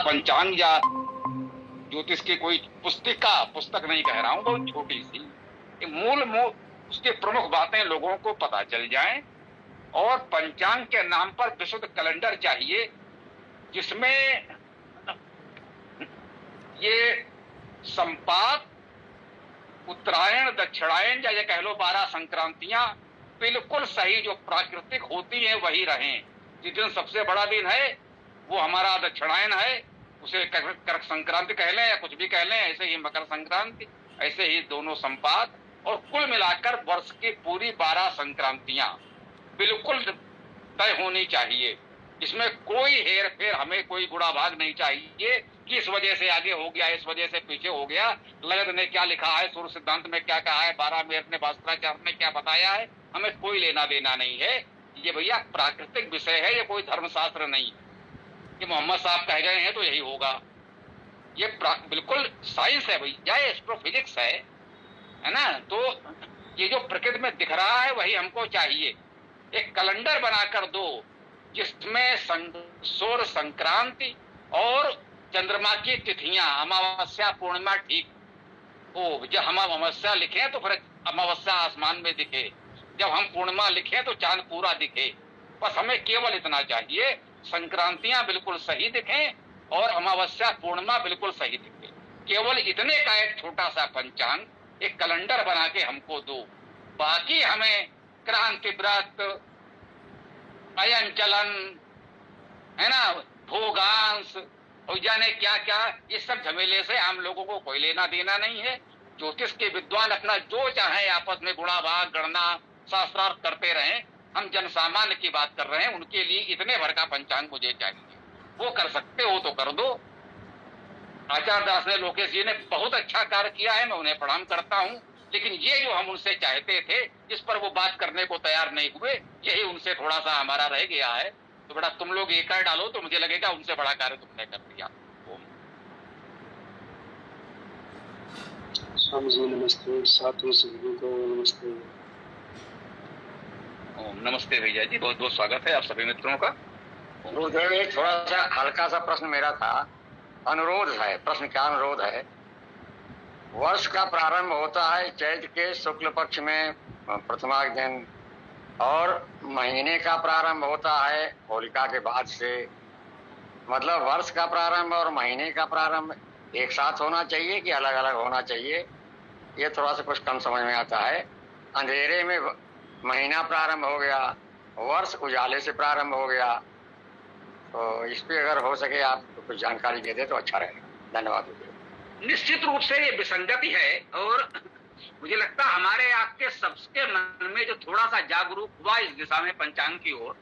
पंचांग या ज्योतिष की कोई पुस्तक नहीं कह रहा हूं, बहुत छोटी सी मूल उसके प्रमुख बातें लोगों को पता चल जाएं। और पंचांग के नाम पर विशुद्ध कैलेंडर चाहिए जिसमें ये संपात, उत्तरायण, दक्षिणायन या ये कह लो 12 संक्रांतियां बिल्कुल सही जो प्राकृतिक होती हैं वही रहें। जिस दिन सबसे बड़ा दिन है वो हमारा दक्षिणायन है, उसे कर्क संक्रांति कह लें या कुछ भी कह लें, ऐसे ही मकर संक्रांति, ऐसे ही दोनों संपात, और कुल मिलाकर वर्ष की पूरी 12 संक्रांतियां बिल्कुल तय होनी चाहिए। इसमें कोई हेर फेर, हमें कोई गुड़ा भाग नहीं चाहिए कि इस वजह से आगे हो गया, इस वजह से पीछे हो गया, लगत ने क्या लिखा है, सूर्य सिद्धांत में क्या कहा है, 12 मेहर ने भास्कराचार्य ने क्या बताया है, हमें कोई लेना देना नहीं है। ये भैया प्राकृतिक विषय है, ये कोई धर्मशास्त्र नहीं कि मोहम्मद साहब कह गए हैं तो यही होगा। ये बिल्कुल साइंस है भैया, ये एस्ट्रोफिजिक्स है ना। तो ये जो प्रकृति में दिख रहा है वही हमको चाहिए। एक कैलेंडर बनाकर दो जिसमें सौर संक्रांति और चंद्रमा की तिथियां, अमावस्या पूर्णिमा ठीक हो। जब हम अमावस्या लिखें तो फिर अमावस्या आसमान में दिखे, जब हम पूर्णिमा लिखें तो चांद पूरा दिखे। बस हमें केवल इतना चाहिए, संक्रांतियां बिल्कुल सही दिखें और अमावस्या पूर्णिमा बिल्कुल सही दिखे। केवल इतने का एक छोटा सा पंचांग, एक कैलेंडर बना के हमको दो। बाकी हमें क्रांति व्रत, अयन चलन, है ना, भोगांश और जाने क्या क्या, इस सब झमेले से हम लोगों को कोई लेना देना नहीं है। ज्योतिष के विद्वान अपना जो चाहे आपस में गुणा भाग, गणना, शास्त्रार्थ करते रहें। हम जन सामान्य की बात कर रहे हैं, उनके लिए इतने भर का पंचांग मुझे चाहिए। वो कर सकते हो तो कर दो। आचार्य दास ने, लोकेश जी ने बहुत अच्छा कार्य किया है, मैं उन्हें प्रणाम करता हूँ। लेकिन ये जो हम उनसे चाहते थे, इस पर वो बात करने को तैयार नहीं हुए, यही उनसे थोड़ा सा हमारा रह गया है। तो बेटा तुम लोग एक कर डालो तो मुझे लगेगा उनसे बड़ा कार्य तुमने कर दिया। स्वामी जी नमस्ते, साथियों सभी को नमस्ते। ओम नमस्ते भैया जी, बहुत बहुत स्वागत है आप सभी मित्रों का। गुरुदेव, एक थोड़ा सा हल्का सा प्रश्न मेरा था, अनुरोध है। प्रश्न क्या अनुरोध है? वर्ष का प्रारंभ होता है चैत्र के शुक्ल पक्ष में प्रथमा दिन, और महीने का प्रारंभ होता है होलिका के बाद से। मतलब वर्ष का प्रारंभ और महीने का प्रारंभ एक साथ होना चाहिए कि अलग अलग होना चाहिए? ये थोड़ा सा कुछ कम समझ में आता है। अंधेरे में महीना प्रारंभ हो गया, वर्ष उजाले से प्रारंभ हो गया। तो इस पे अगर हो सके आप तो कुछ जानकारी दे दे तो अच्छा रहेगा। धन्यवाद। निश्चित रूप से ये विसंगति है, और मुझे लगता है हमारे आपके सबके मन में जो थोड़ा सा जागरूक हुआ इस दिशा में पंचांग की ओर,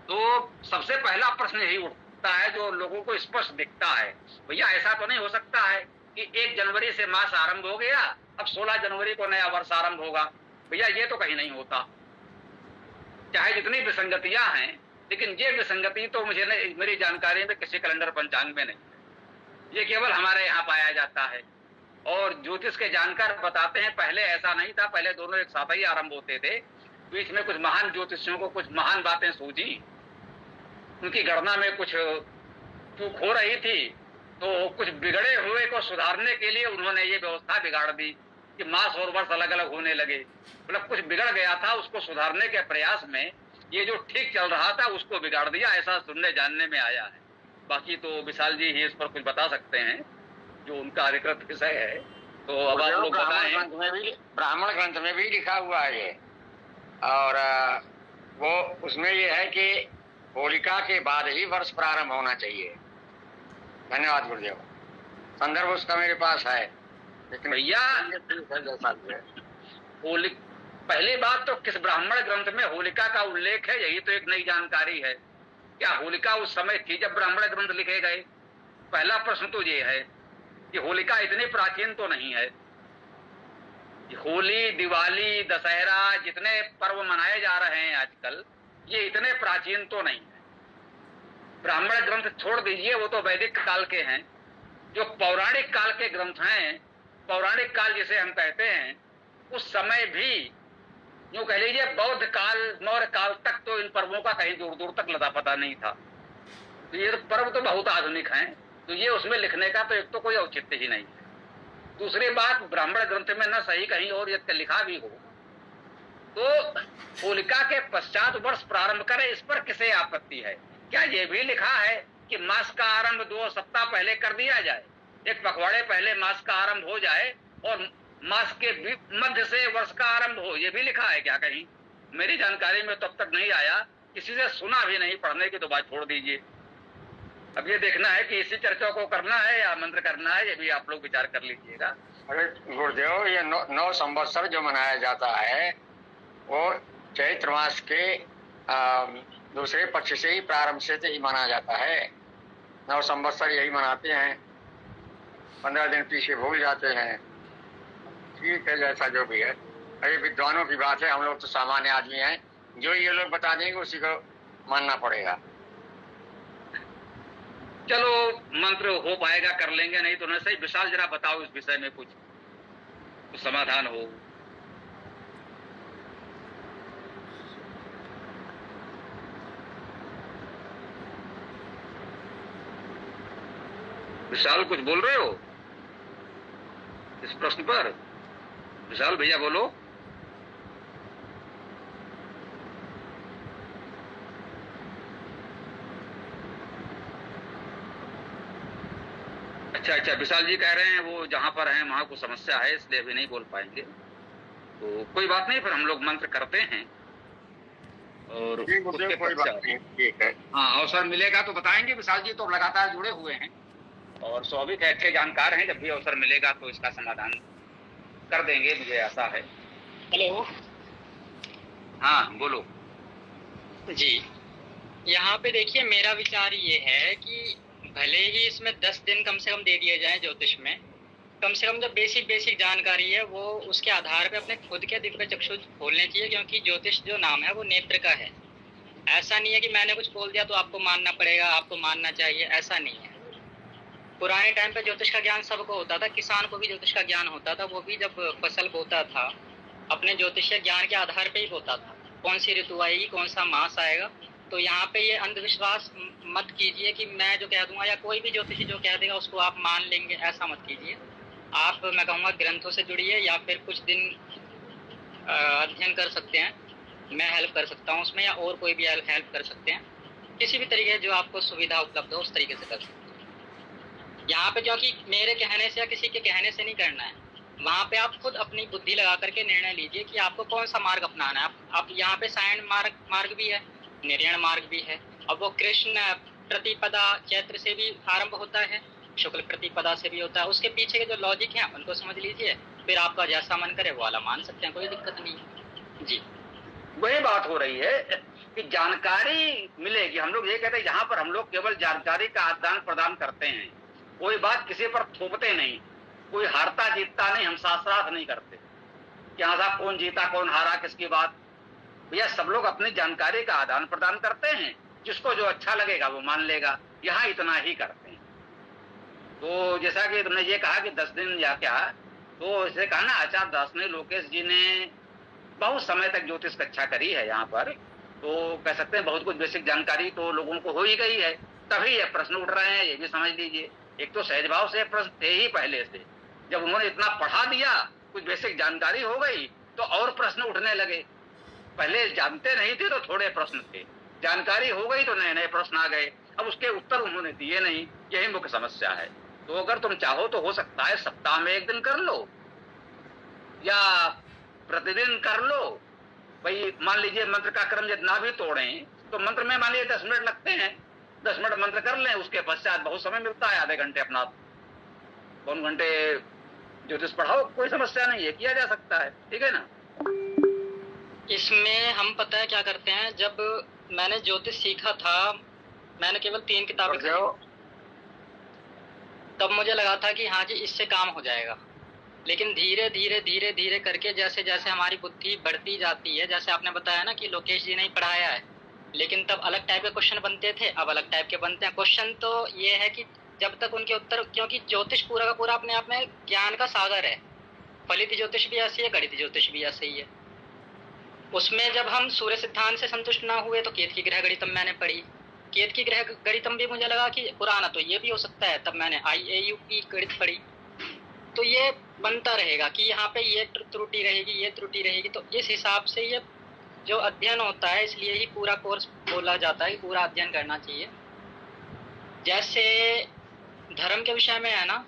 तो सबसे पहला प्रश्न यही उठता है जो लोगों को स्पष्ट दिखता है। भैया ऐसा तो नहीं हो सकता है कि 1 जनवरी से मास आरंभ हो गया, अब 16 जनवरी को नया वर्ष आरंभ होगा? भैया ये तो कहीं नहीं होता। चाहे जितनी विसंगतियां हैं, लेकिन ये विसंगति तो मुझे मेरी जानकारी में किसी कैलेंडर पंचांग में नहीं, ये केवल हमारे यहाँ पाया जाता है। और ज्योतिष के जानकार बताते हैं पहले ऐसा नहीं था, पहले दोनों एक साथ ही आरंभ होते थे। बीच में कुछ महान ज्योतिषियों को कुछ महान बातें सूझी, उनकी गणना में कुछ चूक हो रही थी, तो कुछ बिगड़े हुए को सुधारने के लिए उन्होंने ये व्यवस्था बिगाड़ दी कि मास और वर्ष अलग अलग होने लगे। मतलब कुछ बिगड़ गया था, उसको सुधारने के प्रयास में ये जो ठीक चल रहा था उसको बिगाड़ दिया, ऐसा सुनने जानने में आया है। बाकी तो विशाल जी ही इस पर कुछ बता सकते हैं, जो उनका अधिकृत विषय है। तो अब आप लोग बताएं। ब्राह्मण ग्रंथ में भी लिखा हुआ है ये, और वो उसमें ये है कि होलिका के बाद ही वर्ष प्रारंभ होना चाहिए। धन्यवाद गुरुदेव। संदर्भ उसका मेरे पास है, लेकिन भैया पहली बात तो किस ब्राह्मण ग्रंथ में होलिका का उल्लेख है, यही तो एक नई जानकारी है। क्या होलिका उस समय थी जब ब्राह्मण ग्रंथ लिखे गए? पहला प्रश्न तो ये है कि होलिका इतनी प्राचीन तो नहीं है। होली, दिवाली, दशहरा, जितने पर्व मनाए जा रहे हैं आजकल, ये इतने प्राचीन तो नहीं है। ब्राह्मण ग्रंथ छोड़ दीजिए, वो तो वैदिक काल के हैं। जो पौराणिक काल के ग्रंथ हैं, पौराणिक काल जिसे हम कहते हैं, उस समय भी यूं कह लीजिए बौद्ध काल, मौर्य काल तक तो इन पर्वों का कहीं दूर दूर तक लता पता नहीं था। तो ये पर्व तो बहुत आधुनिक हैं, तो ये उसमें लिखने का तो एक तो कोई औचित्य ही नहीं है। दूसरी बात, ब्राह्मण ग्रंथ में न सही कहीं और ये लिखा भी हो तो होलिका के पश्चात वर्ष प्रारंभ करे, इस पर किसे आपत्ति है? क्या ये भी लिखा है कि मास का आरंभ 2 सप्ताह पहले कर दिया जाए, एक पखवाड़े पहले मास का आरंभ हो जाए और मास के मध्य से वर्ष का आरंभ हो? ये भी लिखा है क्या कहीं? मेरी जानकारी में तब तक नहीं आया, किसी से सुना भी नहीं। पढ़ने की तो बात छोड़ दीजिए। अब ये देखना है कि इसी चर्चा को करना है या मंत्र करना है, ये भी आप लोग विचार कर लीजिएगा। अरे गुरुदेव, ये 9 संवत्सर जो मनाया जाता है वो चैत्र मास के दूसरे पक्ष से ही प्रारंभ से ही माना जाता है। 9 संवत्सर यही मनाते हैं, 15 दिन पीछे भूल जाते हैं। ठीक है, जैसा जो भी है। अरे विद्वानों की बात है, हम लोग तो सामान्य आदमी हैं, जो ये लोग बता देंगे उसी को मानना पड़ेगा। चलो मंत्र हो पाएगा कर लेंगे, नहीं तो नहीं। सही विशाल, जरा बताओ इस विषय में कुछ समाधान हो। विशाल कुछ बोल रहे हो इस प्रश्न पर? विशाल भैया बोलो। अच्छा, विशाल जी कह रहे हैं वो जहां पर हैं वहां कुछ समस्या है, इसलिए अभी नहीं बोल पाएंगे। तो कोई बात नहीं, फिर हम लोग मंत्र करते हैं और उसके पश्चात हाँ अवसर मिलेगा तो बताएंगे। विशाल जी तो लगातार जुड़े हुए हैं और स्वाभाविक है, अच्छे जानकार हैं। जब भी अवसर मिलेगा तो इसका समाधान कर देंगे, मुझे आशा है। हेलो, हाँ बोलो जी। यहाँ पे देखिए, मेरा विचार ये है कि भले ही इसमें 10 दिन कम से कम दे दिए जाएं ज्योतिष में, कम से कम जो बेसिक जानकारी है वो उसके आधार पे अपने खुद के दिव्य चक्षु खोलने चाहिए, क्योंकि ज्योतिष जो नाम है वो नेत्र का है। ऐसा नहीं है कि मैंने कुछ बोल दिया तो आपको मानना पड़ेगा, आपको मानना चाहिए, ऐसा नहीं है। पुराने टाइम पे ज्योतिष का ज्ञान सबको होता था, किसान को भी ज्योतिष का ज्ञान होता था। वो भी जब फसल बोता था अपने ज्योतिषीय ज्ञान के आधार पे ही बोता था, कौन सी ऋतु आएगी, कौन सा मास आएगा। तो यहाँ पे ये अंधविश्वास मत कीजिए कि मैं जो कह दूंगा या कोई भी ज्योतिषी जो कह देगा उसको आप मान लेंगे, ऐसा मत कीजिए। आप, मैं कहूँगा, ग्रंथों से जुड़िए या फिर कुछ दिन अध्ययन कर सकते हैं। मैं हेल्प कर सकता हूँ उसमें, या और कोई भी हेल्प कर सकते हैं। किसी भी तरीके जो आपको सुविधा उपलब्ध हो उस तरीके से कर सकते हैं। यहाँ पे जो कि मेरे कहने से या किसी के कहने से नहीं करना है, वहाँ पे आप खुद अपनी बुद्धि लगा करके निर्णय लीजिए कि आपको कौन सा मार्ग अपनाना है। आप यहाँ पे सायन मार्ग भी है, निर्यण मार्ग भी है। अब वो कृष्ण प्रतिपदा चैत्र से भी आरंभ होता है, शुक्ल प्रतिपदा से भी होता है। उसके पीछे के जो लॉजिक है उनको समझ लीजिए, फिर आपका जैसा मन करे वो वाला मान सकते हैं, कोई दिक्कत नहीं है जी। वही बात हो रही है कि जानकारी मिलेगी। हम लोग ये कहते हैं यहाँ पर हम लोग केवल जानकारी का आदान प्रदान करते हैं, कोई बात किसी पर थोपते नहीं, कोई हारता जीतता नहीं, हम शास्त्रार्थ नहीं करते कि हाँ साहब कौन जीता कौन हारा किसकी बात। भैया सब लोग अपनी जानकारी का आदान प्रदान करते हैं, जिसको जो अच्छा लगेगा वो मान लेगा, यहाँ इतना ही करते हैं। तो जैसा कि तुमने ये कहा कि 10 दिन या क्या, तो इसे कहा ना आचार्य दार्शनिक लोकेश जी ने बहुत समय तक ज्योतिष कक्षा करी है यहाँ पर, तो कह सकते हैं बहुत कुछ बेसिक जानकारी तो लोगों को हो ही गई है, तभी ये प्रश्न उठ रहे हैं, ये भी समझ लीजिए। एक तो सहज भाव से प्रश्न थे ही पहले से, जब उन्होंने इतना पढ़ा दिया, कुछ बेसिक जानकारी हो गई तो और प्रश्न उठने लगे। पहले जानते नहीं थे तो थोड़े प्रश्न थे, जानकारी हो गई तो नए नए प्रश्न आ गए, अब उसके उत्तर उन्होंने दिए नहीं, यही मुख्य समस्या है। तो अगर तुम चाहो तो हो सकता है सप्ताह में 1 दिन कर लो या प्रतिदिन कर लो। भाई मान लीजिए मंत्र का क्रम यदि ना भी तोड़ें तो मंत्र में मान लीजिए 10 मिनट लगते हैं, 10 मिनट मंत्र कर लें, उसके पश्चात बहुत समय मिलता है, आधे घंटे अपना 2 घंटे ज्योतिष पढ़ाओ, कोई समस्या नहीं है, किया जा सकता है, ठीक है ना। इसमें हम पता है क्या करते हैं, जब मैंने ज्योतिष सीखा था मैंने केवल 3 किताबें खरीदी, तब मुझे लगा था कि हाँ जी इससे काम हो जाएगा। लेकिन धीरे धीरे करके जैसे जैसे हमारी बुद्धि बढ़ती जाती है, जैसे आपने बताया ना कि लोकेश जी ने ही पढ़ाया है, लेकिन तब अलग टाइप के क्वेश्चन बनते थे, अब अलग टाइप के बनते हैं। क्वेश्चन तो ये है कि जब तक उनके उत्तर, क्योंकि ज्योतिष पूरा का पूरा अपने आप में ज्ञान का सागर है, फलित ज्योतिष भी ऐसी है, गणित ज्योतिष भी ऐसे ही है। उसमें जब हम सूर्य सिद्धांत से संतुष्ट ना हुए तो केतकी ग्रह गणितम मैंने पढ़ी, केत की ग्रह गणितम भी मुझे लगा कि पुराना, तो ये भी हो सकता है। तब मैंने IAU की गणित पढ़ी, तो ये बनता रहेगा कि यहाँ पे ये त्रुटि रहेगी, ये त्रुटि रहेगी। तो इस हिसाब से ये जो अध्ययन होता है, इसलिए ही पूरा कोर्स बोला जाता है कि पूरा अध्ययन करना चाहिए। जैसे धर्म के विषय में है ना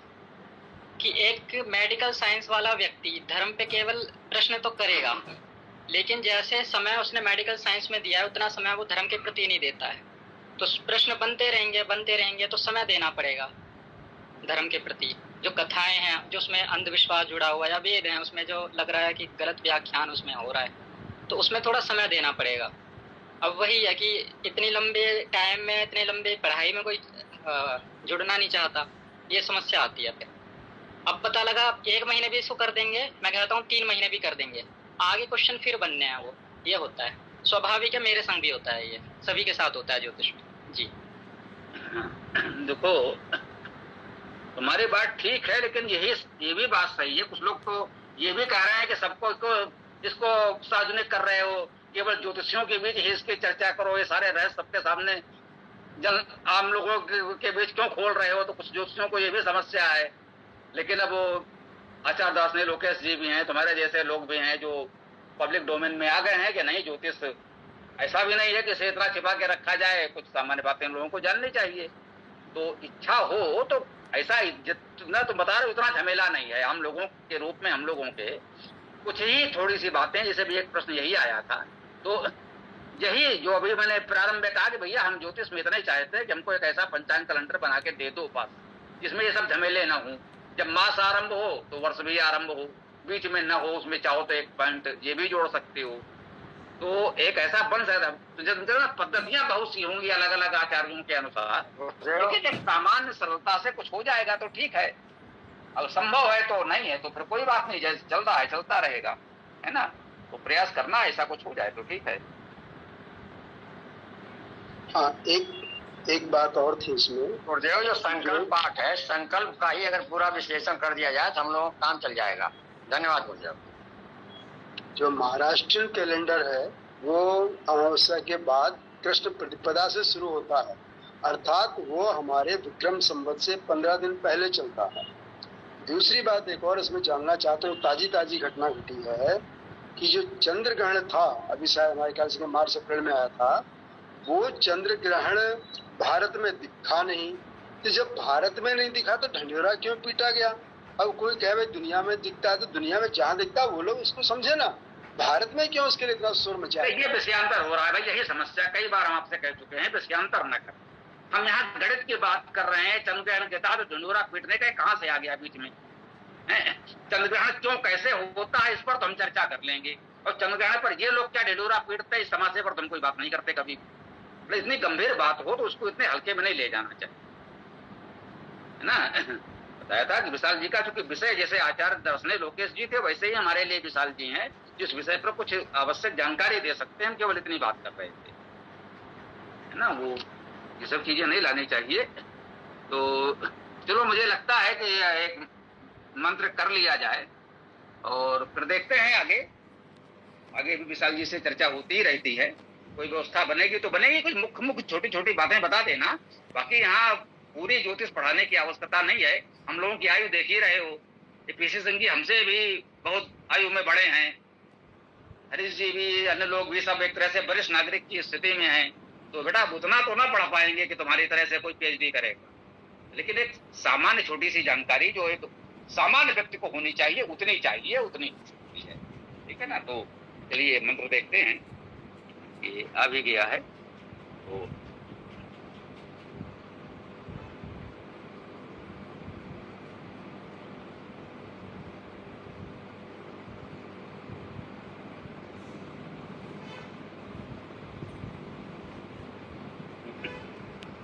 कि एक मेडिकल साइंस वाला व्यक्ति धर्म पे केवल प्रश्न तो करेगा, लेकिन जैसे समय उसने मेडिकल साइंस में दिया है उतना समय वो धर्म के प्रति नहीं देता है। तो प्रश्न बनते रहेंगे, तो समय देना पड़ेगा धर्म के प्रति। जो कथाएं हैं, जो उसमें अंधविश्वास जुड़ा हुआ है, या वेद हैं उसमें जो लग रहा है कि गलत व्याख्यान उसमें हो रहा है, तो उसमें थोड़ा समय देना पड़ेगा। अब वही है कि इतनी लंबे टाइम में, इतने लंबे पढ़ाई में कोई जुड़ना नहीं चाहता, ये समस्या आती है। फिर अब पता लगा 1 महीने भी इसको कर देंगे, मैं कहता हूँ 3 महीने भी कर देंगे, आगे क्वेश्चन फिर बनने हैं। वो ये होता है, स्वाभाविक है, मेरे संग भी होता है, ये सभी के साथ होता है ज्योतिष में। जी देखो, तुम्हारी बात ठीक है, लेकिन ये भी बात सही है। कुछ लोग तो ये भी कह रहे हैं कि सबको इसको सार्वजनिक कर रहे हो, केवल ज्योतिषियों के बीच ही इसकी चर्चा करो, ये सारे रहस्य सबके सामने आम लोगों के बीच क्यों खोल रहे हो। तो कुछ ज्योतिषियों को ये भी समस्या है। लेकिन अब आचार्य दास ने, लोकेश जी भी हैं, तुम्हारे जैसे लोग भी हैं जो पब्लिक डोमेन में आ गए हैं कि नहीं, ज्योतिष ऐसा भी नहीं है कि इसे इतना छिपा के रखा जाए, कुछ सामान्य बातें लोगों को जाननी चाहिए। तो इच्छा हो तो ऐसा जितना तुम बता रहे हो उतना झमेला नहीं है। हम लोगों के रूप में, हम लोगों के कुछ ही थोड़ी सी बातें, जैसे भी एक प्रश्न यही आया था, तो यही जो अभी मैंने प्रारंभ में कहा कि भैया हम ज्योतिष में इतना ही चाहते हैं कि हमको एक ऐसा पंचांग कैलेंडर बना के दे दो पास, जिसमें ये सब झमेले ना हो। जब मास आरंभ हो तो वर्ष भी आरंभ हो, बीच में न हो, उसमें चाहो तो एक पॉइंट ये भी जोड़ सकते हो। तो एक ऐसा बन सकता है। पद्धतियां बहुत सी होंगी अलग अलग आचार्यों के अनुसार, लेकिन जब सामान्य सरलता से कुछ हो जाएगा तो ठीक है। अब संभव है तो नहीं है तो फिर कोई बात नहीं, जैसे चल रहा है चलता रहेगा, है ना। तो प्रयास करना ऐसा कुछ हो जाए तो ठीक है। हाँ, एक बात और थी इसमें, गुरुदेव, जो संकल्प पाठ है, संकल्प का ही अगर पूरा विश्लेषण कर दिया जाए तो हम लोगों का काम चल जाएगा। धन्यवाद गुरुदेव। जो महाराष्ट्रीयन कैलेंडर है वो अमावस्या के बाद कृष्ण प्रतिपदा से शुरू होता है, अर्थात वो हमारे विक्रम संवत से 15 दिन पहले चलता है। दूसरी बात एक और इसमें जानना चाहते हूँ, ताजी घटना घटी है कि जो चंद्र ग्रहण था, अभी शायद हमारे ख्याल से मार्च अप्रैल में आया था, वो चंद्र ग्रहण भारत में दिखा नहीं। तो जब भारत में नहीं दिखा तो ढंढेरा क्यों पीटा गया? अब कोई कहे भाई दुनिया में दिखता है, तो दुनिया में जहाँ दिखता है वो लोग इसको समझे ना, भारत में क्यों उसके लिए इतना शोर मचा? ये विषयांतर हो रहा है भाई, यही समस्या कई बार हम आपसे कह चुके हैं, विषयांतर न कर। हम यहाँ गणित की बात कर रहे हैं, चंद्र ग्रहण के तहत ढंढोरा पीटने का कहाँ से आ गया बीच में? चंद्र ग्रहण क्यों कैसे होता है इस पर तो हम चर्चा कर लेंगे, और चंद्र ग्रहण पर ये लोग क्या ढिंढोरा पीटते हैं, इस समस्या पर तो हम कोई बात नहीं करते कभी। इतनी गंभीर बात हो तो उसको इतने हल्के में नहीं ले जाना चाहिए, है ना। बताया था कि विशाल जी का चूंकि विषय जैसे आचार्य दर्शने लोकेश जी थे, वैसे ही हमारे लिए विशाल जी हैं, जिस विषय पर कुछ आवश्यक जानकारी दे सकते हैं। हम केवल इतनी बात कर रहे थे, है ना। वो ये सब चीजें नहीं लानी चाहिए। तो चलो, मुझे लगता है कि एक मंत्र कर लिया जाए और फिर देखते हैं आगे भी विशाल जी से चर्चा होती ही रहती है। कोई व्यवस्था बनेगी तो बनेगी, कुछ मुख्य छोटी छोटी बातें बता देना। बाकी यहाँ पूरी ज्योतिष पढ़ाने की आवश्यकता नहीं है। हम लोगों की आयु देख ही रहे हो, पीसी सिंह जी हमसे भी बहुत आयु में बड़े हैं, हरीश जी भी, अन्य लोग भी सब एक तरह से वरिष्ठ नागरिक की स्थिति में हैं। तो बेटा उतना तो ना पढ़ा पाएंगे कि तुम्हारी तरह से कोई PhD करेगा, लेकिन एक सामान्य छोटी सी जानकारी जो एक सामान्य व्यक्ति को होनी चाहिए, उतनी चाहिए, उतनी है, ठीक है ना। तो चलिए मंत्र देखते हैं, ये आ भी गया है। तो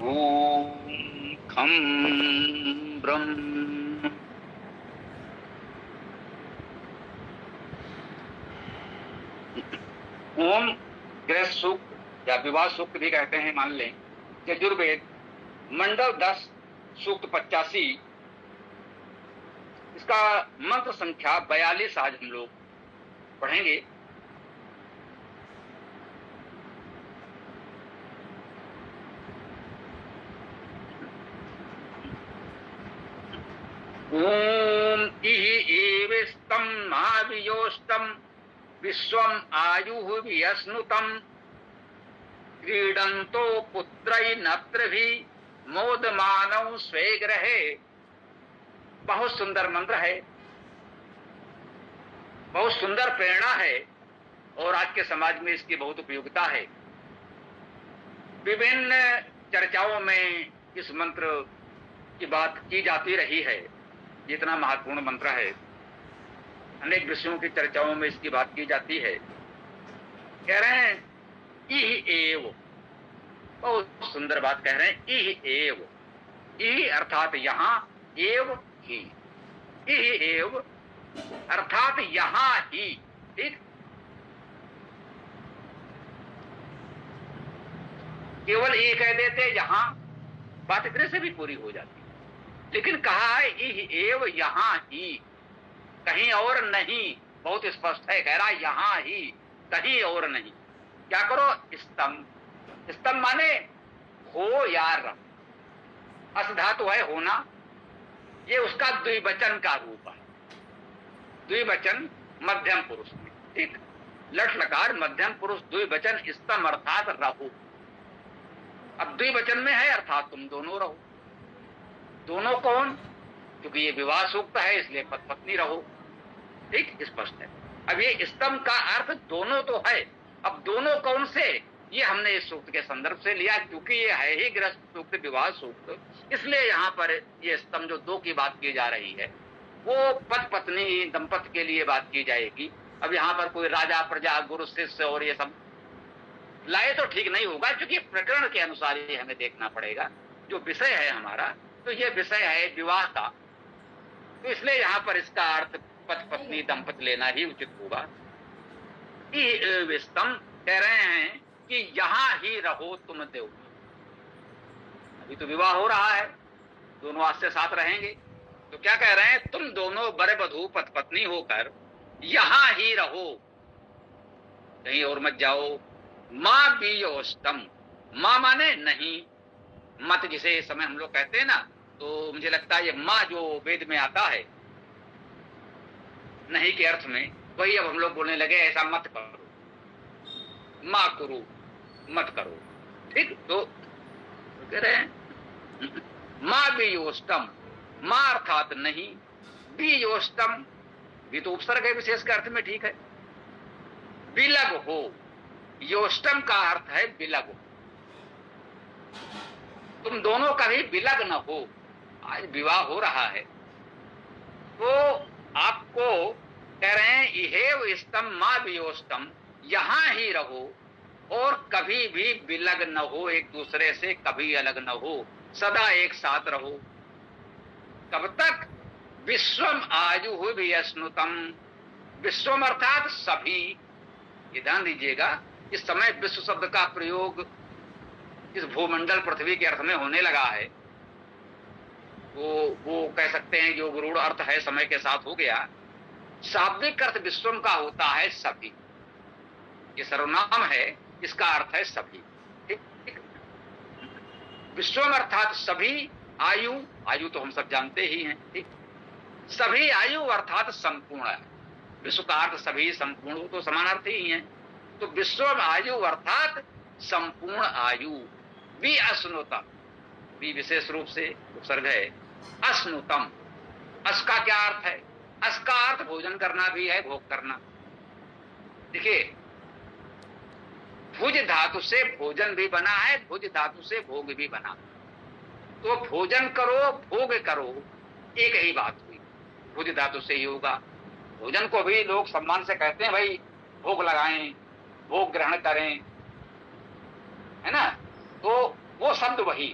ओम खम ब्रह्म ओम गृह सूक्त या विवाह सूक्त भी कहते हैं, मान लें। यजुर्वेद मंडल 10 सूक्त 85, इसका मंत्र संख्या 42 आज हम लोग पढ़ेंगे। ओम इहि एवस्तं महावियोष्टं विश्वम आयुः वियस्नुतं क्रीडन्तो पुत्रैर्नत्रभि मोदमानौ स्वे गृहे। बहुत सुंदर मंत्र है, बहुत सुंदर प्रेरणा है और आज के समाज में इसकी बहुत उपयोगिता है। विभिन्न चर्चाओं में इस मंत्र की बात की जाती रही है। इतना महत्वपूर्ण मंत्र है, अनेक विषयों की चर्चाओं में इसकी बात की जाती है। कह रहे हैं इह एव, बहुत सुंदर बात कह रहे हैं, इह एव। इह अर्थात यहां, एव ही, इह एव अर्थात यहां ही। ठीक, केवल ये कह देते यहां, बात इतने से भी पूरी हो जाती, लेकिन कहा है इह एव, यहां ही, कहीं और नहीं। बहुत स्पष्ट है, कह रहा है यहां ही, कहीं और नहीं। क्या करो, स्तंभ। स्तंभ माने हो या रह, अस धातु है होना, ये उसका द्विवचन का रूप है। द्विवचन मध्यम पुरुष में, ठीक, लट लकार मध्यम पुरुष द्विवचन स्तंभ अर्थात रहो। अब द्विवचन में है अर्थात तुम दोनों रहो। दोनों कौन? क्योंकि ये विवाह सूक्त है इसलिए पति पत्नी रहो। ठीक, स्पष्ट है। अब ये स्तंभ का अर्थ दोनों तो है, अब दोनों कौन से, ये हमने इस सूक्त के संदर्भ से लिया, क्योंकि ये है ही गृहस्थ सूक्त, विवाह सूक्त, इसलिए यहाँ पर ये स्तंभ जो दो की बात की जा रही है वो पति पत्नी दंपति के लिए बात की जाएगी। अब यहाँ पर कोई राजा प्रजा गुरु शिष्य और ये सब लाए तो ठीक नहीं होगा, क्योंकि प्रकरण के अनुसार ये हमें देखना पड़ेगा। जो विषय है हमारा, तो ये विषय है विवाह का, तो इसलिए यहाँ पर इसका अर्थ पति पत्नी दंपति लेना ही उचित होगा। स्तंभ कह रहे हैं कि यहां ही रहो तुम देव। अभी तो विवाह हो रहा है, दोनों आज से साथ रहेंगे, तो क्या कह रहे हैं, तुम दोनों वर वधू पति पत्नी होकर यहां ही रहो, कहीं और मत जाओ। मां बीयोष्टम, मां माने नहीं, मत जिसे इस समय हम लोग कहते हैं ना, तो मुझे लगता है ये मां जो वेद में आता है नहीं के अर्थ में, वही अब हम लोग बोलने लगे ऐसा मत करो, मां करो मत करो। ठीक, तो कह रहे हैं मां बीयोष्टम, मां अर्थात नहीं, बीयोष्टम भी तो उपसर्ग है विशेष के अर्थ में, ठीक है। विलग हो, योष्टम का अर्थ है विलग हो, तुम दोनों कभी विलग न हो। आज विवाह हो रहा है तो आपको कह रहे हैं इहेव स्तम मां वियोष्टम, यहां ही रहो और कभी भी विलग न हो, एक दूसरे से कभी अलग न हो, सदा एक साथ रहो। कब तक? विश्वम आयु वियस्नुतम, विश्वम अर्थात सभी। ये ध्यान दीजिएगा, इस समय विश्व शब्द का प्रयोग इस भूमंडल पृथ्वी के अर्थ में होने लगा है। वो कह सकते हैं जो गुरूढ़ अर्थ है समय के साथ हो गया। शाब्दिक अर्थ विश्वम का होता है सभी, ये सर्वनाम है, इसका अर्थ है सभी। ठीक, विश्वम अर्थात सभी, आयु, आयु तो हम सब जानते ही हैं। ठीक, सभी आयु अर्थात संपूर्ण है। विश्व का अर्थ सभी, संपूर्ण तो समानार्थी ही हैं। तो विश्वम आयु अर्थात संपूर्ण आयु। भी अश्नुतम, भी विशेष रूप से उपसर्ग है, अश्नुतम। अस का क्या अर्थ है? अस का अर्थ भोजन करना भी है, भोग करना। देखिए, भुज धातु से भोजन भी बना है, भुज धातु से भोग भी बना। तो भोजन करो भोग करो एक ही बात हुई, भुज धातु से ही होगा। भोजन को भी लोग सम्मान से कहते हैं, भाई भोग लगाएं, भोग ग्रहण करें, है ना। तो वो शब्द वही,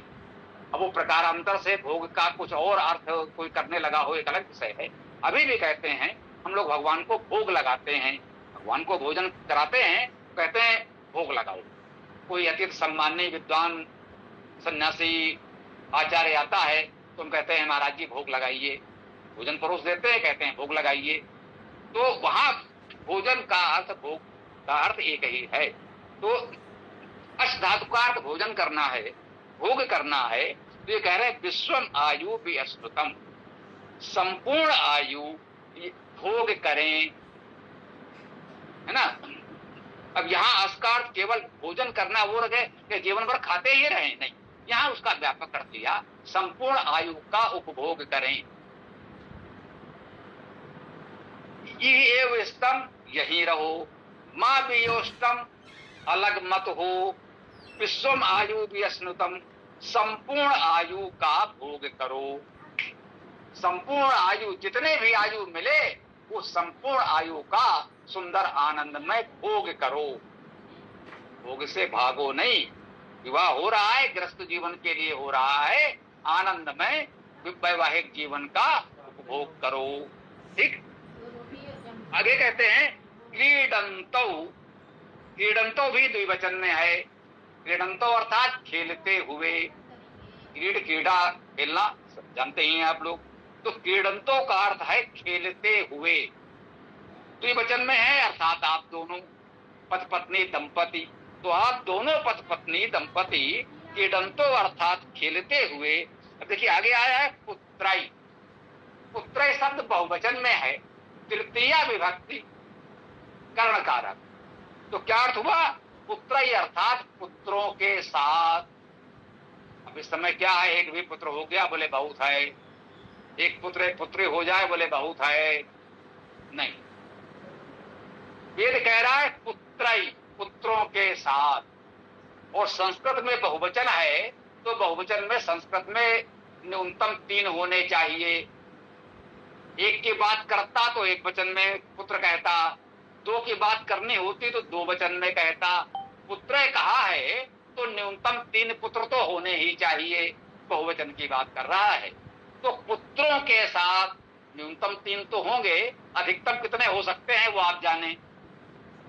अब वो प्रकारांतर से भोग का कुछ और अर्थ कोई करने लगा हो, एक अलग विषय है। अभी भी कहते हैं हम लोग भगवान को भोग लगाते हैं, भगवान को भोजन कराते हैं, कहते हैं भोग लगाओ। कोई अत्यंत सम्मानीय विद्वान सन्यासी आचार्य आता है तो हम कहते हैं महाराज जी भोग लगाइए, भोजन परोस देते हैं, कहते हैं भोग लगाइए। तो वहां भोजन का अर्थ, भोग का अर्थ एक ही है। तो अश धातु का अर्थ भोजन करना है, भोग करना है। तो ये कह रहे हैं विश्वम आयु भी अश्नुतम, संपूर्ण आयु भोग करें, है ना। अब यहाँ अस्कार केवल भोजन करना वो रहे कि जीवन भर खाते ही रहें, नहीं, यहाँ उसका व्यापक कर दिया, संपूर्ण आयु का उपभोग करें। ये स्तम यही रहो, माँ वियोष्टम अलग मत हो, विश्वम आयु व्यस्नुतम संपूर्ण आयु का भोग करो। संपूर्ण आयु जितने भी आयु मिले वो संपूर्ण आयु का सुंदर आनंदमय भोग करो, भोग से भागो नहीं। विवाह हो रहा है, गृहस्थ जीवन के लिए हो रहा है, आनंदमय वैवाहिक जीवन का उपभोग करो। ठीक, आगे कहते हैं क्रीडंतो, क्रीडंतो भी द्विवचन में है। क्रीडंतो अर्थात खेलते हुए, क्रीड क्रीड़ा खेलना जानते ही हैं आप लोग, तो क्रीडंतो का अर्थ है खेलते हुए, द्विवचन में है, अर्थात आप दोनों पति पत्नी दंपति, तो आप दोनों पति पत्नी दंपति क्रीडंतो अर्थात खेलते हुए। अब देखिए आगे आया है पुत्राई, पुत्राई शब्द बहुवचन में है, तृतीया विभक्ति कर्ण कारक, तो क्या अर्थ हुआ, पुत्राई अर्थात पुत्रों के साथ। अब इस समय क्या है, एक भी पुत्र हो गया बोले बहुत है, एक पुत्र एक पुत्री हो जाए बोले बहुत है, नहीं, वेद कह रहा है पुत्राई, पुत्रों के साथ। और संस्कृत में बहुवचन है, तो बहुवचन में संस्कृत में न्यूनतम 3 होने चाहिए। एक की बात करता तो एक वचन में पुत्र कहता, 2 की बात करनी होती तो 2 वचन में कहता। पुत्र कहा है तो न्यूनतम 3 पुत्र तो होने ही चाहिए, बहुवचन की बात कर रहा है। तो पुत्रों के साथ न्यूनतम 3 तो होंगे, अधिकतम कितने हो सकते हैं वो आप जाने,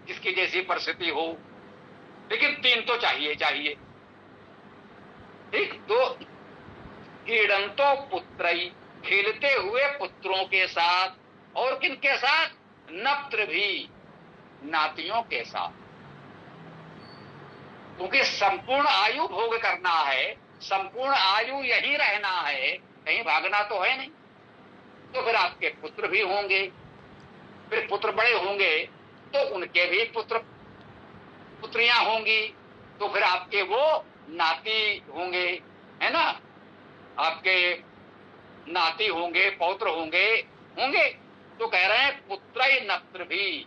जिसकी जैसी परिस्थिति हो, लेकिन 3 तो चाहिए चाहिए। ठीक, तो क्रीडंतो पुत्रई, खेलते हुए पुत्रों के साथ, और किनके साथ, नप्त्र भी, नातियों के साथ, क्योंकि संपूर्ण आयु भोग करना है, संपूर्ण आयु यही रहना है, कहीं भागना तो है नहीं। तो फिर आपके पुत्र भी होंगे, फिर पुत्र बड़े होंगे तो उनके भी पुत्र पुत्रियां होंगी, तो फिर आपके वो नाती होंगे, है ना, आपके नाती होंगे, पौत्र होंगे। तो कह रहे हैं पुत्र नत्र भी,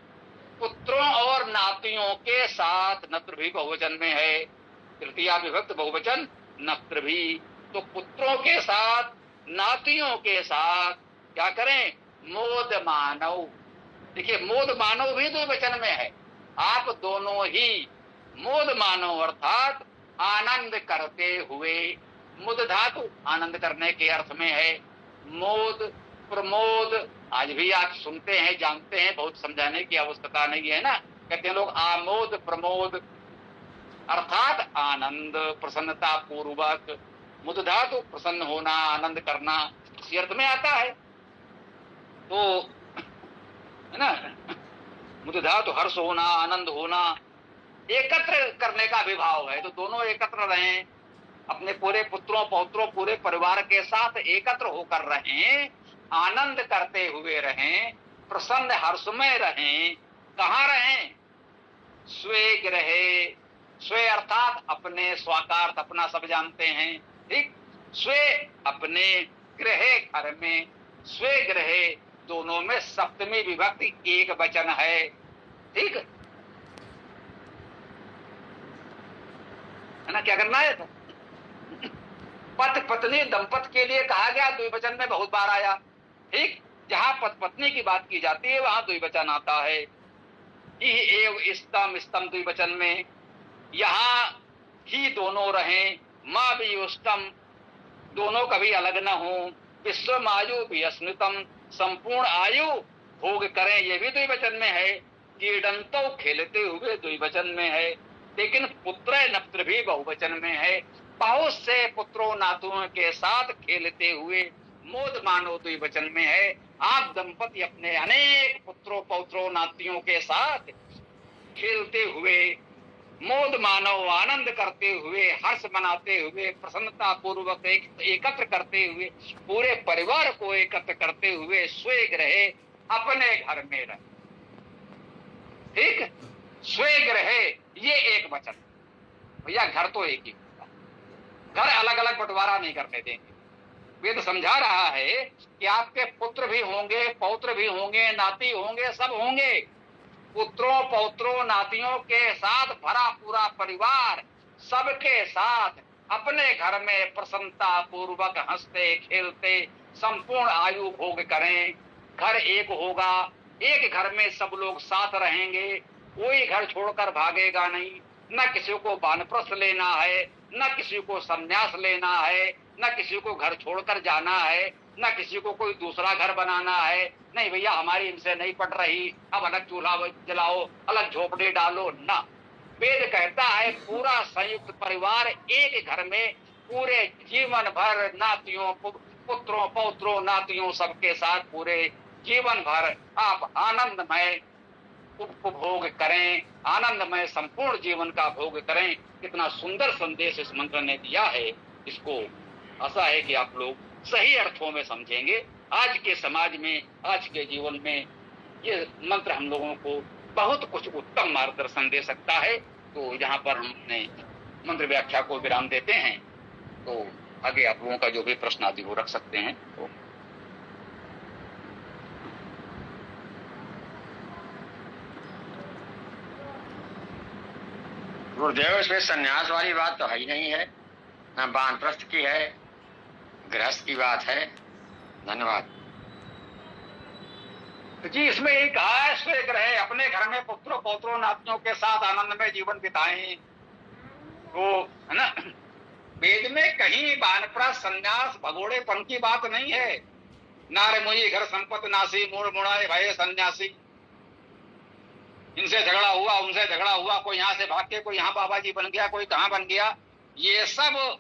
पुत्रों और नातियों के साथ, नत्र भी बहुवचन में है, तृतीया विभक्त बहुवचन नत्र भी, तो पुत्रों के साथ नातियों के साथ क्या करें, मोद मानव। देखिए मोद मानव भी द्विवचन में है, आप दोनों ही मोद मानव अर्थात आनंद करते हुए, मुद धातु आनंद करने के अर्थ में है, मोद प्रमोद आज भी आप सुनते हैं जानते हैं, बहुत समझाने की आवश्यकता नहीं है ना। कहते हैं लोग आमोद प्रमोद अर्थात आनंद प्रसन्नता पूर्वक, मुद धातु प्रसन्न होना आनंद करना इसी अर्थ में आता है, तो है ना, मुद धातु हर्ष होना आनंद होना, एकत्र करने का विभाव है, तो दोनों एकत्र रहें, अपने पूरे पुत्रों पौत्रों पूरे परिवार के साथ एकत्र होकर रहें, आनंद करते हुए रहें, प्रसन्न हर्षमय रहें। कहाँ रहें, स्वे ग्रहे, स्वे अर्थात अपने, स्वाकार्थ अपना सब जानते हैं, ठीक, स्वे अपने, ग्रहे घर में, स्वे ग्रहे दोनों में सप्तमी विभक्ति एक वचन है, ठीक है ना। क्या करना है, पति पत्नी दंपत के लिए कहा गया, द्विवचन में बहुत बार आया, ठीक, जहां पति पत्नी की बात की जाती है वहां द्विवचन आता है। एव स्तम, स्तम द्विवचन में, यहाँ ही दोनों रहें, माँ भी उष्टम, दोनों कभी अलग न हो, विश्व आयु भी अस्मृतम, संपूर्ण आयु भोग करें, ये भी द्विवचन में है। क्रीडंतो खेलते हुए द्विवचन में है, लेकिन पुत्र नप्त्र भी बहुवचन में है, बहुत से पुत्रों नातुओं के साथ खेलते हुए, मोद मानो द्विवचन में है। आप दंपति अपने अनेक पुत्रों पौत्रों नातियों के साथ खेलते हुए, मोद मानव आनंद करते हुए, हर्ष मनाते हुए, प्रसन्नता पूर्वक एकत्र करते हुए, पूरे परिवार को एकत्र करते हुए स्वेग रहे, अपने घर में रहे। ठीक, स्वेग रहे, ये एक वचन। भैया घर तो एक ही होगा, घर अलग अलग बंटवारा नहीं करने देंगे। वेद समझा रहा है कि आपके पुत्र भी होंगे, पौत्र भी होंगे, नाती होंगे, सब होंगे। पुत्रों पौत्रों नातियों के साथ भरा पूरा परिवार सबके साथ अपने घर में प्रसन्नता पूर्वक हंसते खेलते संपूर्ण आयु भोग करें। घर एक होगा, एक घर में सब लोग साथ रहेंगे, कोई घर छोड़कर भागेगा नहीं। न किसी को वानप्रस्थ लेना है, न किसी को संन्यास लेना है, न किसी को घर छोड़कर जाना है, न किसी को कोई दूसरा घर बनाना है। नहीं भैया हमारी इनसे नहीं पट रही, अब अलग चूल्हा जलाओ, अलग झोपड़ी डालो ना। वेद कहता है पूरा संयुक्त परिवार एक घर में पूरे जीवन भर नातियों पुत्रों पौत्रों नातियों सबके साथ पूरे जीवन भर आप आनंदमय उपभोग करें, आनंदमय संपूर्ण जीवन का भोग करें। कितना सुंदर संदेश इस मंत्र ने दिया है। इसको आशा है कि आप लोग सही अर्थों में समझेंगे। आज के समाज में, आज के जीवन में ये मंत्र हम लोगों को बहुत कुछ उत्तम मार्गदर्शन दे सकता है। तो यहाँ पर हम अपने मंत्र व्याख्या को विराम देते हैं। तो आगे आप लोगों का जो भी प्रश्न आदि वो रख सकते हैं। तो गुरुदेव, इसमें संन्यास वाली बात तो है ही नहीं है, न वानप्रस्थ की है, गृहस्थ की बात है। धन्यवाद जी। इसमें यही कहा है स्वेग रहे, अपने घर में पुत्रों पौत्रों नातियों के साथ आनंदमय जीवन बिताएं। तो है ना, वेद में कहीं वानप्रस्थ संन्यास भगोड़ेपन की बात नहीं है। नारे मुझे घर संपत्ति नासी, मूड़ मुड़ाए भय सन्यासी। इनसे झगड़ा हुआ, उनसे झगड़ा हुआ, कोई यहाँ से भाग के कोई यहाँ बाबा जी बन गया, कोई कहाँ बन गया। ये सब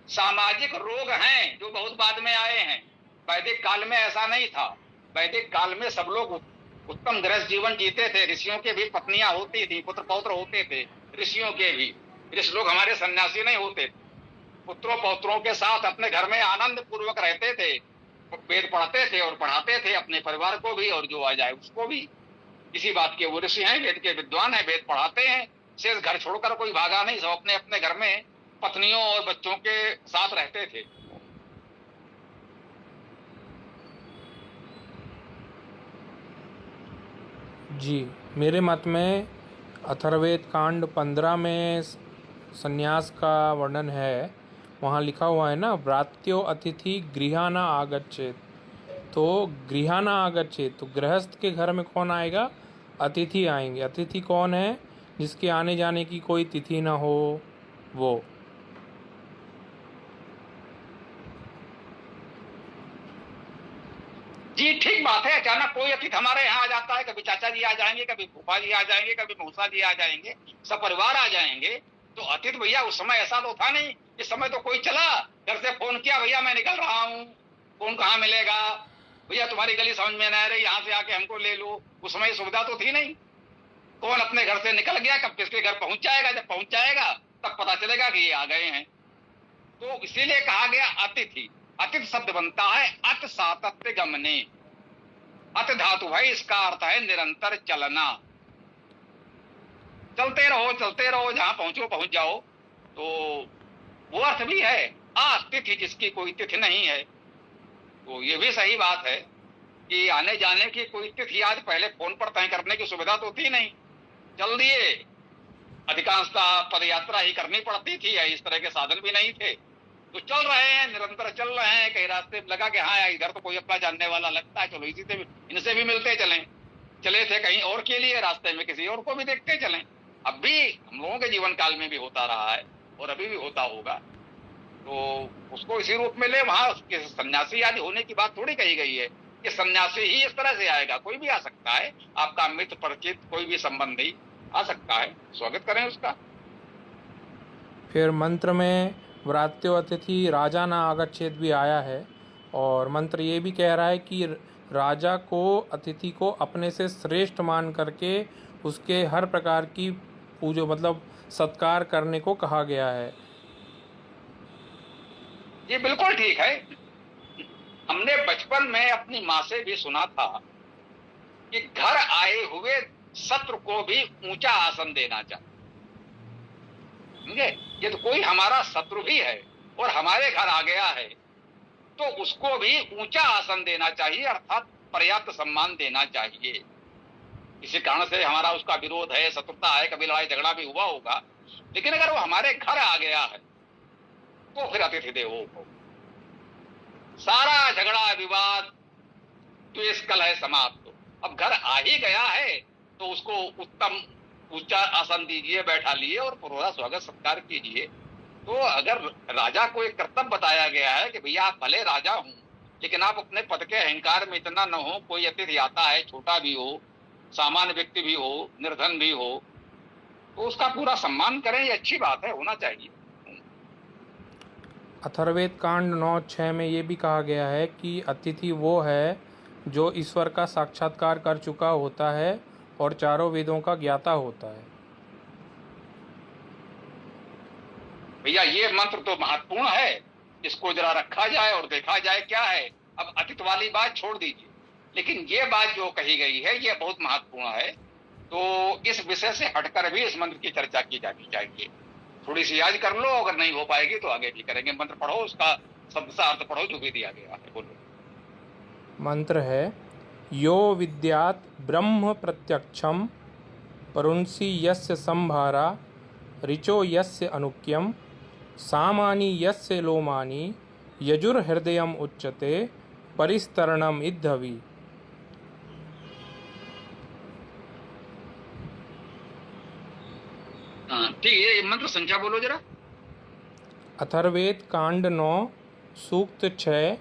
सामाजिक रोग हैं जो बहुत बाद में आए हैं। वैदिक काल में ऐसा नहीं था। वैदिक काल में सब लोग उत्तम गृहस्थ जीवन जीते थे। ऋषियों के भी पत्नियां होती थी, पुत्र पौत्र होते थे, ऋषियों के भी। ऋषि लोग हमारे सन्यासी नहीं होते। पुत्रों पौत्रों के साथ अपने घर में आनंद पूर्वक रहते थे, वेद पढ़ते थे और पढ़ाते थे अपने परिवार को भी और जो आ जाए उसको भी। इसी बात के वो ऋषि हैं, वेद के विद्वान हैं, वेद पढ़ाते हैं। शेष घर छोड़कर कोई भागा नहीं, सब अपने अपने घर में पत्नियों और बच्चों के साथ रहते थे। जी, मेरे मत में अथर्ववेद कांड 15 में संन्यास का वर्णन है। वहाँ लिखा हुआ है ना, व्रात्यो अतिथि गृहाना आगच्छेत। तो गृहाना आगच्छेत, तो गृहस्थ के घर में कौन आएगा? अतिथि आएंगे। अतिथि कौन है? जिसके आने जाने की कोई तिथि ना हो वो। जी ठीक बात है। अचानक कोई अतिथि हमारे यहाँ आ जाता है, कभी चाचा जी आ जाएंगे, कभी फूफा जी आ जाएंगे, कभी मौसा जी आ जाएंगे, सब परिवार आ जाएंगे। तो अतिथि भैया उस समय ऐसा तो था नहीं। इस समय तो कोई चला घर से फोन किया, भैया मैं निकल रहा हूँ, फोन कहाँ मिलेगा, भैया तुम्हारी गली समझ में ना रही, यहाँ से आके हमको ले लो। उस समय सुविधा तो थी नहीं। कौन अपने घर से निकल गया, कब किसके घर पहुंच जाएगा, जब पहुंच जाएगा तब पता चलेगा कि ये आ गए हैं। तो इसीलिए कहा गया अतिथि। अतिथि शब्द बनता है अत सातत्य गमने। अत धातु है, इसका अर्थ है निरंतर चलना। चलते रहो, जहां पहुंचो पहुंच जाओ। तो वो अर्थ भी है। अतिथि जिसकी कोई तिथि नहीं है। तो ये भी सही बात है कि आने जाने की कोई तिथि आज पहले फोन पर तय करने की सुविधा तो थी नहीं। चल दिए, अधिकांशतः पद यात्रा ही करनी पड़ती थी, इस तरह के साधन भी नहीं थे। तो चल रहे हैं, निरंतर चल रहे हैं। कहीं रास्ते में लगा कि हाँ इधर तो कोई अपना जानने वाला लगता है, चलो इसी से भी, इनसे भी मिलते चले थे कहीं और के लिए, रास्ते में किसी और को भी देखते चलें। अब भी हम लोगों के जीवन काल में भी होता रहा है और अभी भी होता होगा। तो उसको इसी रूप में ले। वहां सन्यासी आदि होने की बात थोड़ी कही गई है कि सन्यासी ही इस तरह से आएगा। कोई भी आ सकता है, आपका मित्र परिचित कोई भी संबंधी आ सकता है, स्वागत करें उसका। फिर मंत्र में व्रात्यो अतिथि राजा ना आगच्छेत भी आया है। और मंत्र ये भी कह रहा है कि राजा को, अतिथि को अपने से श्रेष्ठ मान करके उसके हर प्रकार की पूजो, मतलब सत्कार करने को कहा गया है। ये बिल्कुल ठीक है। हमने बचपन में अपनी माँ से भी सुना था कि घर आए हुए शत्रु को भी ऊंचा आसन देना चाहिए। समझे? ये तो कोई हमारा शत्रु भी है और हमारे घर आ गया है तो उसको भी ऊंचा आसन देना चाहिए, अर्थात पर्याप्त सम्मान देना चाहिए। किसी कारण से हमारा उसका विरोध है, शत्रुता है, कभी लड़ाई झगड़ा भी हुआ होगा, लेकिन अगर वो हमारे घर आ गया है तो फिर अतिथि देवो भव। सारा झगड़ा विवाद द्वेष कलह समाप्त। अब घर आ ही गया है तो उसको उत्तम ऊंचा आसन दीजिए, बैठा लिए और पूरा स्वागत सत्कार कीजिए। तो अगर राजा को एक कर्तव्य बताया गया है कि भैया आप भले राजा हूं लेकिन आप अपने पद के अहंकार में इतना न हो, कोई अतिथि आता है, छोटा भी हो, सामान्य व्यक्ति भी हो, निर्धन भी हो, तो उसका पूरा सम्मान करें, ये अच्छी बात है, होना चाहिए। अथर्ववेद कांड 9:6 में ये भी कहा गया है कि अतिथि वो है जो ईश्वर का साक्षात्कार कर चुका होता है और चारों वेदों का ज्ञाता होता है। भैया ये मंत्र तो महत्वपूर्ण है, इसको जरा रखा जाए और देखा जाए क्या है। अब अतिथि वाली बात छोड़ दीजिए, लेकिन ये बात जो कही गई है ये बहुत महत्वपूर्ण है। तो इस विषय से हटकर भी इस मंत्र की चर्चा की जानी चाहिए। थोड़ी सी याद कर लो, अगर नहीं हो पाएगी तो आगे भी करेंगे। मंत्र पढ़ो, उसका शब्द सा अर्थ पढ़ो जो भी दिया गया है। बोलो। मंत्र है यो विद्यात् ब्रह्म प्रत्यक्षम परुंसी यस्य संभारा ऋचो यस्य अनुक्यम सामानि यस्य लोमानि यजुर्हृदयम उच्यते परिस्तरणम इद्धवि। ठीक है, ये मंत्र संख्या बोलो जरा। अथर्ववेद कांड 9 सूक्त 6।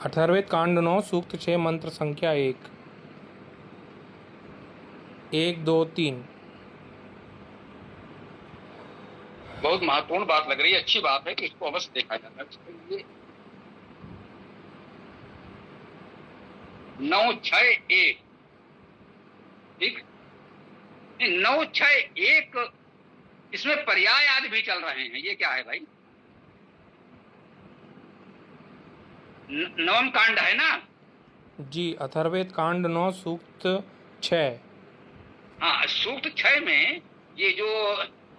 अथर्ववेद कांड 9 सूक्त 6 मंत्र संख्या 1 1 2 3। बहुत महत्वपूर्ण बात लग रही है, अच्छी बात है कि इसको अवश्य देखा जाता है। इसके लिए 961 ठीक, 961 इसमें पर्याय आदि भी चल रहे हैं, ये क्या है भाई? नवम कांड है ना? जी, अथर्ववेद कांड 9 सूक्त 6। हाँ, सूक्त 6 में ये जो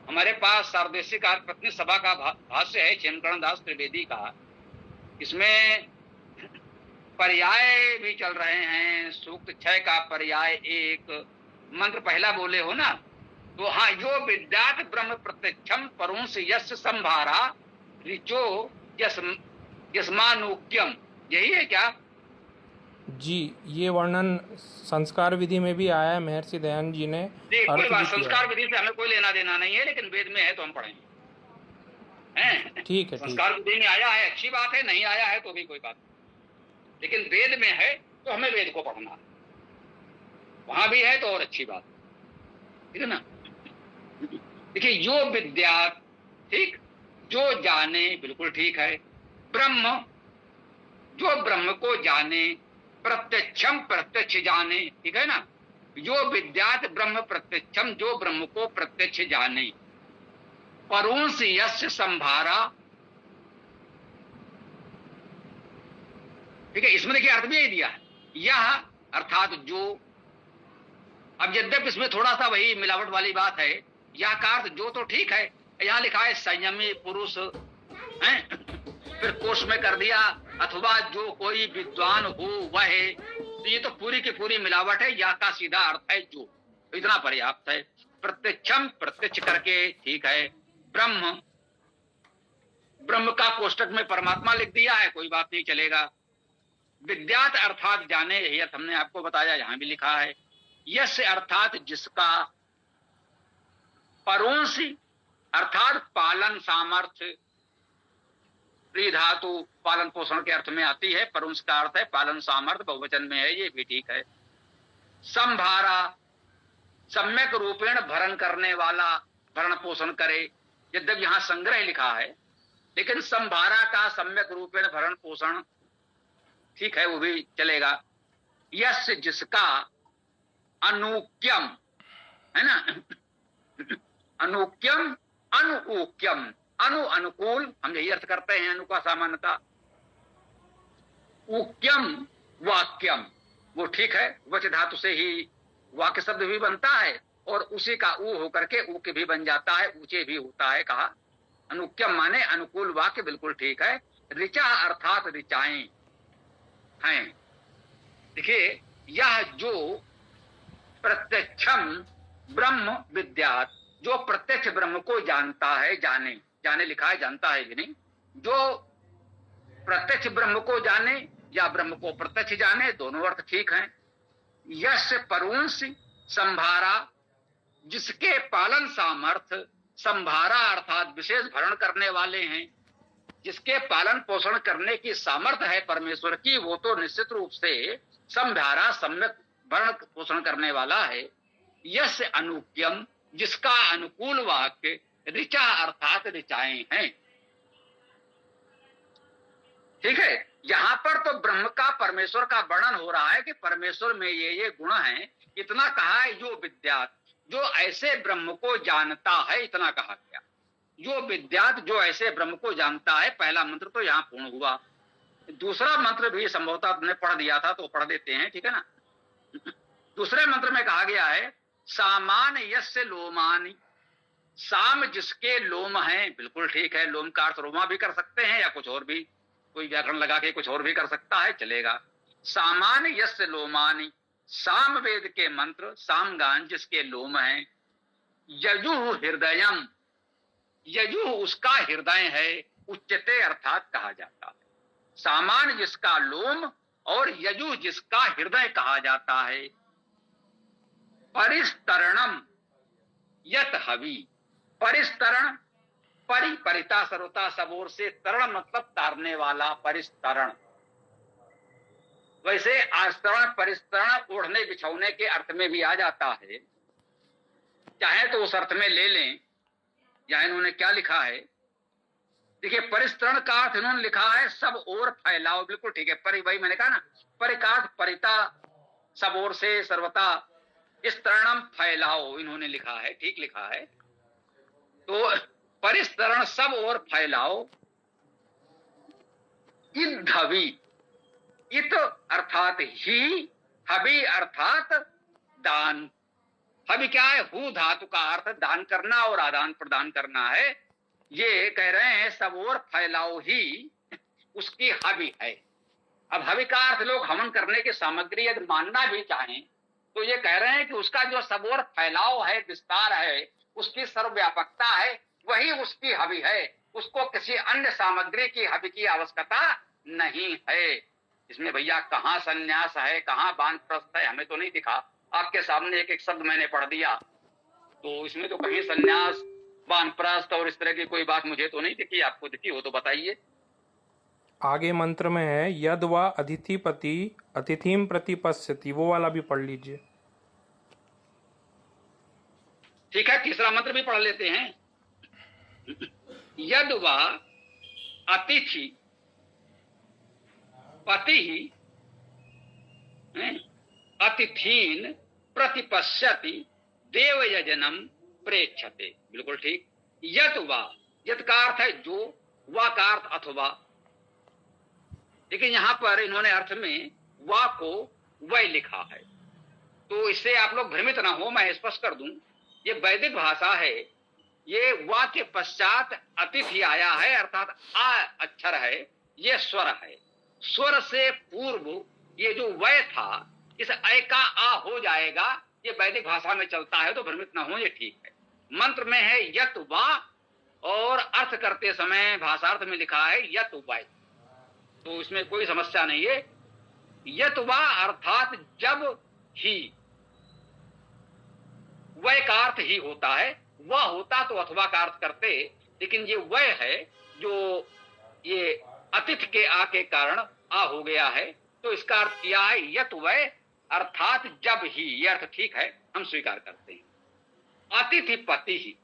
हमारे पास सार्वदेशिक आर्य पत्नी सभा का भाष्य है क्षेमकर्ण दास त्रिवेदी का, इसमें पर्याय भी चल रहे हैं। सूक्त 6 का पर्याय 1 मंत्र पहला बोले हो ना, तो हाँ, यो विद्यात ब्रह्म प्रत्यक्षम परुंस यस्य संभारा ऋचो यस्मानुक्यम, यही है क्या? जी, ये वर्णन संस्कार विधि में भी आया है। महर्षि दयानंद जी ने कोई बात, संस्कार विधि से हमें कोई लेना देना नहीं है, लेकिन वेद में है तो हम पढ़ेंगे। हैं? ठीक है, संस्कार विधि में आया है, अच्छी बात है, नहीं आया है तो भी कोई बात, लेकिन वेद में है तो हमें वेद को पढ़ना, वहां भी है तो और अच्छी बात, ठीक है ना? देखिए, यो विद्या, ठीक, जो जाने, बिल्कुल ठीक है। ब्रह्म, जो ब्रह्म को जाने, प्रत्यक्षम, प्रत्यक्ष जाने, ठीक है ना? जो विद्यात ब्रह्म प्रत्यक्षम, जो ब्रह्म को प्रत्यक्ष जाने, परुंस यस्य संभारा, ठीक है, इसमें देखिए अर्थ भी यही दिया है, यह अर्थात जो। अब यद्यप इसमें थोड़ा सा वही मिलावट वाली बात है, यह का अर्थ जो तो ठीक है, यहां लिखा है संयमी पुरुष है, फिर कोष में कर दिया अथवा जो कोई विद्वान हो वह है, तो ये तो पूरी की पूरी मिलावट है। या का सीधा अर्थ है जो, तो इतना पर्याप्त है। प्रत्यक्षम, प्रत्यक्ष करके, ठीक है। ब्रह्म, ब्रह्म का कोष्टक में परमात्मा लिख दिया है, कोई बात नहीं, चलेगा। विद्यात अर्थात जाने, यही अर्थ हमने आपको बताया, यहां भी लिखा है। यश अर्थात जिसका, परोंसी अर्थात पालन सामर्थ्य, प्री धातु पालन पोषण के अर्थ में आती है, परुंस का अर्थ है पालन सामर्थ्य, बहुवचन में है, ये भी ठीक है। संभारा, सम्यक रूपेण भरण करने वाला, भरण पोषण करे, यद्यप यहां संग्रह लिखा है, लेकिन संभारा का सम्यक रूपेण भरण पोषण ठीक है, वो भी चलेगा। यस जिसका अनुक्यम, है ना, अनुक्यम अनुक्यम, अनुकूल हम यही अर्थ करते हैं अनु का सामान्यता। उक्यम वाक्यम, वो ठीक है, वच धातु से ही वाक्य शब्द भी बनता है और उसी का ऊ होकर के ऊके भी बन जाता है, ऊंचे भी होता है। कहा अनुक्यम माने अनुकूल वाक्य, बिल्कुल ठीक है। ऋचा अर्थात ऋचाएं हैं। देखिए, यह जो प्रत्यक्षम ब्रह्म विद्यात, जो प्रत्यक्ष ब्रह्म को जानता है, जाने, जाने लिखा है, जानता है भी नहीं, जो प्रत्यक्ष ब्रह्म को जाने या ब्रह्म को प्रत्यक्ष जाने, दोनों अर्थ ठीक हैं। यश परुंस संभारा, जिसके पालन सामर्थ्य, संभारा अर्थात विशेष भरण करने वाले हैं, जिसके पालन पोषण करने की सामर्थ्य है परमेश्वर की, वो तो निश्चित रूप से संभारा सम्यक भरण पोषण करने वाला है। यश अनुक्यम, जिसका अनुकूल वाक्य, ऋचा अर्थात ऋचाएं हैं। ठीक है, यहां पर तो ब्रह्म का, परमेश्वर का वर्णन हो रहा है कि परमेश्वर में ये गुण हैं। इतना कहा है जो विद्यात, जो ऐसे ब्रह्म को जानता है, इतना कहा गया। जो विद्यात, जो ऐसे ब्रह्म को जानता है, पहला मंत्र तो यहां पूर्ण हुआ। दूसरा मंत्र भी संभवतः तुमने पढ़ दिया था, तो पढ़ देते हैं, ठीक है ना। दूसरे मंत्र में कहा गया है सामान यस्य लोमानि, साम जिसके लोम हैं, बिल्कुल ठीक है। लोम का अर्थ रोमा भी कर सकते हैं या कुछ और भी, कोई व्याकरण लगा के कुछ और भी कर सकता है, चलेगा। सामान यस्य लोमानि, साम वेद के मंत्र, सामगान जिसके लोम हैं। यजु हृदयम, यजु उसका हृदय है, उच्चते अर्थात कहा जाता है। सामान जिसका लोम और यजु जिसका हृदय कहा जाता है। परिस्तरणम यत हवि, परिस्तरण, परि परिता सर्वता सब ओर से, तरण मतलब तारने वाला, परिस्तरण। वैसे आस्तरण परिस्तरण ओढ़ने बिछौने के अर्थ में भी आ जाता है, चाहे तो उस अर्थ में ले लें। या इन्होंने क्या लिखा है, देखिए, परिस्तरण का अर्थ इन्होंने लिखा है सब ओर फैलाओ, बिल्कुल ठीक है। परि, वही मैंने कहा ना, परिकार्थ परिता सब ओर से सर्वता, इस तरणम फैलाओ इन्होंने लिखा है, ठीक लिखा है। तो परिस्तरण सब ओर फैलाओ। इद्धवि, इत अर्थात ही, हवि अर्थात दान। हवि क्या है, हु धातु का अर्थ दान करना और आदान प्रदान करना है। ये कह रहे हैं सब ओर फैलाओ ही उसकी हवि है। अब हवि का अर्थ लोग हवन करने की सामग्री यदि मानना भी चाहें तो ये कह रहे हैं कि उसका जो सब ओर फैलाव है, विस्तार है, उसकी सर्वव्यापकता है, वही उसकी हवि है। उसको किसी अन्य सामग्री की हवि की आवश्यकता नहीं है। इसमें भैया कहाँ संन्यास है, कहाँ वानप्रस्थ है, हमें तो नहीं दिखा। आपके सामने एक एक शब्द मैंने पढ़ दिया, तो इसमें तो कहीं संन्यास, वानप्रस्थ और इस तरह की कोई बात मुझे तो नहीं दिखी। आपको दिखी हो तो बताइए। आगे मंत्र में है यद वा अतिथिपति अतिथिम प्रति पश्यति, वो वाला भी पढ़ लीजिए। ठीक है, तीसरा मंत्र भी पढ़ लेते हैं। यद वा अतिथि पति अतिथीन प्रतिपश्यति देव यजनम प्रेक्षते, बिल्कुल ठीक। यत वा, यत का अर्थ है जो, वा का अर्थ अथवा। लेकिन यहां पर इन्होंने अर्थ में वा को वह लिखा है, तो इससे आप लोग भ्रमित ना हो, मैं स्पष्ट कर दूं। ये वैदिक भाषा है, ये वा के पश्चात अतिथि आया है, अर्थात आ अक्षर है, ये स्वर है। स्वर से पूर्व ये जो वय था, इस अय का आ हो जाएगा। ये वैदिक भाषा में चलता है, तो भ्रमित ना हो, ये ठीक है। मंत्र में है यत वा, और अर्थ करते समय भाषार्थ में लिखा है यत वय, तो इसमें कोई समस्या नहीं है। यत वा अर्थात जब ही, वय का अर्थ ही होता है, वह होता तो अथवा का अर्थ करते, लेकिन ये वह है जो ये अतिथि के आ के कारण आ हो गया है, तो इसका अर्थ किया है यत वह अर्थात जब ही। ये अर्थ ठीक है, हम स्वीकार करते हैं। अतिथि पति ही,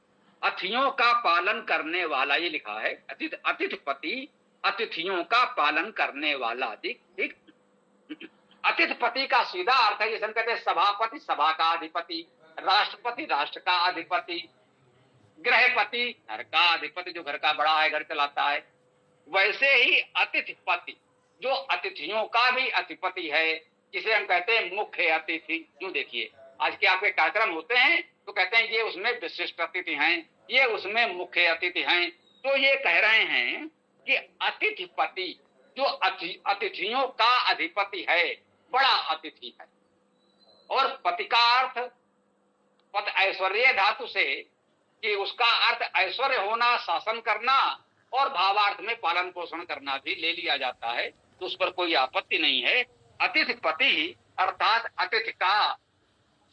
अतिथियों का पालन करने वाला, ये लिखा है। अतिथि पति, अतिथियों का पालन करने वाला। ठीक, अतिथि पति का सीधा अर्थ है, जैसे हम कहते हैं सभापति सभा का अधिपति, राष्ट्रपति राष्ट्र का अधिपति, गृहपति घर का अधिपति जो घर का बड़ा है, घर चलाता है। वैसे ही अतिथि पति जो अतिथियों का भी अधिपति है, जिसे हम कहते हैं मुख्य अतिथि। क्यों देखिए आज के आपके कार्यक्रम होते हैं तो कहते हैं ये उसमें विशिष्ट अतिथि हैं, ये उसमें मुख्य अतिथि हैं। तो ये कह रहे हैं कि अतिथिपति जो अतिथियों का अधिपति है, बड़ा अतिथि है। और पति का अर्थ पद ऐश्वर्य धातु से कि उसका अर्थ ऐश्वर्य होना, शासन करना और भावार्थ में पालन पोषण करना भी ले लिया जाता है, तो उस पर कोई आपत्ति नहीं है। अतिथिपति अर्थात अतिथि का